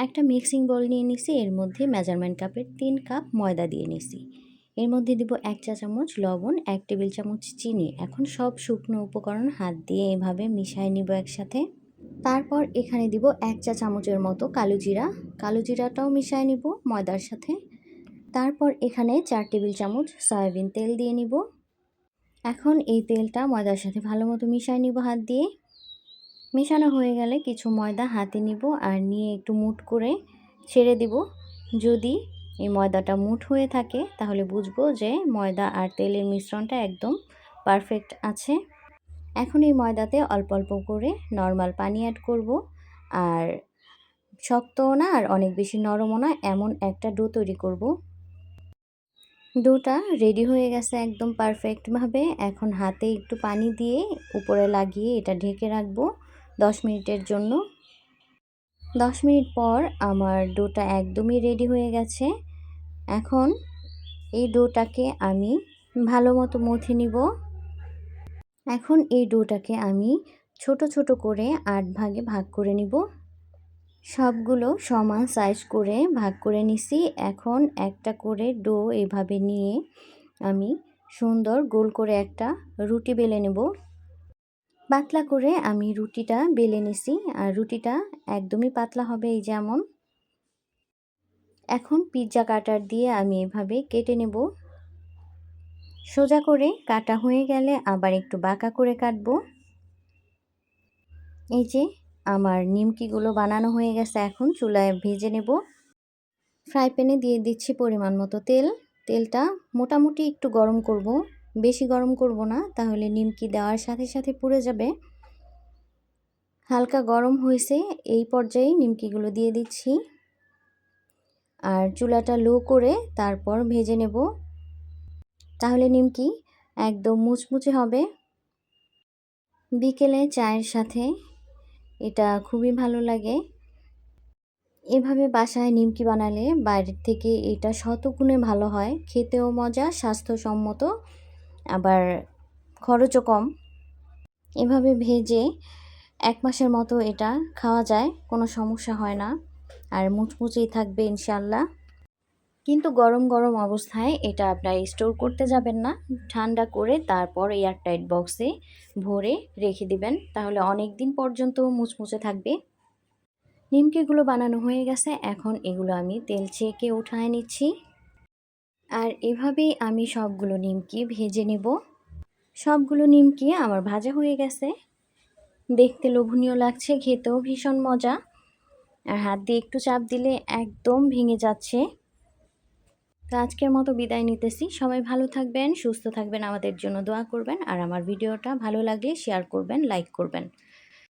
একটা mixing bowl নিয়ে নিছি, এর মধ্যে মেজারমেন্ট কাপের 3 কাপ ময়দা দিয়ে নিছি। এর মধ্যে দিব 1 চা চামচ লবণ, 1 টেবিল চামচ চিনি। এখন সব শুকনো উপকরণ হাত দিয়ে এভাবে মিশিয়ে নিব একসাথে। তারপর এখানে দিব 1 চা চামচের মতো কালো জিরা। কালো জিরাটাও মিশিয়ে নিব ময়দার সাথে। তারপর এখানে 4 টেবিল চামচ সয়াবিন তেল দিয়ে নিব। এখন এই তেলটা ময়দার সাথে ভালো মতো মিশিয়ে নিব হাত দিয়ে। মেশানো হয়ে গেলে কিছু ময়দা হাতে নিব আর নিয়ে একটু মুঠ করে ছেড়ে দিব। যদি এই ময়দাটা মুঠ হয়ে থাকে তাহলে বুঝবো যে ময়দা আর তেলের মিশ্রণটা একদম পারফেক্ট আছে। এখন এই ময়দাতে অল্প অল্প করে নর্মাল পানি অ্যাড করব। আর শক্তও না আর অনেক বেশি নরমও না, এমন একটা ডো তৈরি করব। ডোটা রেডি হয়ে গেছে একদম পারফেক্টভাবে। এখন হাতে একটু পানি দিয়ে উপরে লাগিয়ে এটা ঢেকে রাখবো 10 মিনিটের জন্য। 10 মিনিট পর আমার ডোটা একদমই রেডি হয়ে গেছে। এখন এই ডোটাকে আমি ভালো মতো মথে নিব। এখন এই ডোটাকে আমি ছোট ছোট করে 8 ভাগে ভাগ করে নিব। সবগুলো সমান সাইজ করে ভাগ করে নিছি। এখন একটা করে ডো এভাবে নিয়ে আমি সুন্দর গোল করে একটা রুটি বেলে নেব। পাতলা করে আমি রুটিটা বেলে নিছি, আর রুটিটা একদমই পাতলা হবে এই যেমন। এখন পিৎজা কাটার দিয়ে আমি এভাবে কেটে নেব। সোজা করে কাটা হয়ে গেলে আবার একটু বাঁকা করে কাটবো। এই যে আমার নিমকিগুলো বানানো হয়ে গেছে, এখন চুলায় ভেজে নেব। ফ্রাই প্যানে দিয়ে দিচ্ছি পরিমাণ মতো তেল। তেলটা মোটামুটি একটু গরম করব, বেশি গরম করব না, তাহলে নিমকি দেওয়ার সাথে সাথে পুড়ে যাবে। হালকা গরম হয়েছে, এই পর্যায়ে নিমকিগুলো দিয়ে দিচ্ছি আর চুলাটা লো করে তারপর ভেজে নেব। তাহলে নিমকি একদম মুচমুচে হবে। বিকেলে চায়ের সাথে এটা খুবই ভালো লাগে। এভাবে বাসায় নিমকি বানালে বাইরের থেকে এটা শতগুণে ভালো হয়, খেতেও মজা, স্বাস্থ্যসম্মত, আবার খরচও কম। এভাবে ভেজে 1 মাসের মতো এটা খাওয়া যায়, কোনো সমস্যা হয় না, আর মুচমুচেই থাকবে ইনশাল্লাহ। কিন্তু গরম গরম অবস্থায় এটা আপনারা স্টোর করতে যাবেন না, ঠান্ডা করে তারপর এয়ারটাইট বক্সে ভরে রেখে দিবেন, তাহলে অনেক দিন পর্যন্ত মুচমুচে থাকবে। নিমকিগুলো বানানো হয়ে গেছে, এখন এগুলো আমি তেল ছেঁকে উঠায় নিচ্ছি। আর এভাবেই আমি সবগুলো নিমকি ভেজে নেব। সবগুলো নিমকি আমার ভাজা হয়ে গেছে, দেখতে লোভনীয় লাগছে, খেতেও ভীষণ মজা, আর হাত দিয়ে একটু চাপ দিলে একদম ভেঙে যাচ্ছে। তো আজকের মতো বিদায় নিতেছি। সবাই ভালো থাকবেন, সুস্থ থাকবেন, আমাদের জন্য দোয়া করবেন, আর আমার ভিডিওটা ভালো লাগলে শেয়ার করবেন, লাইক করবেন।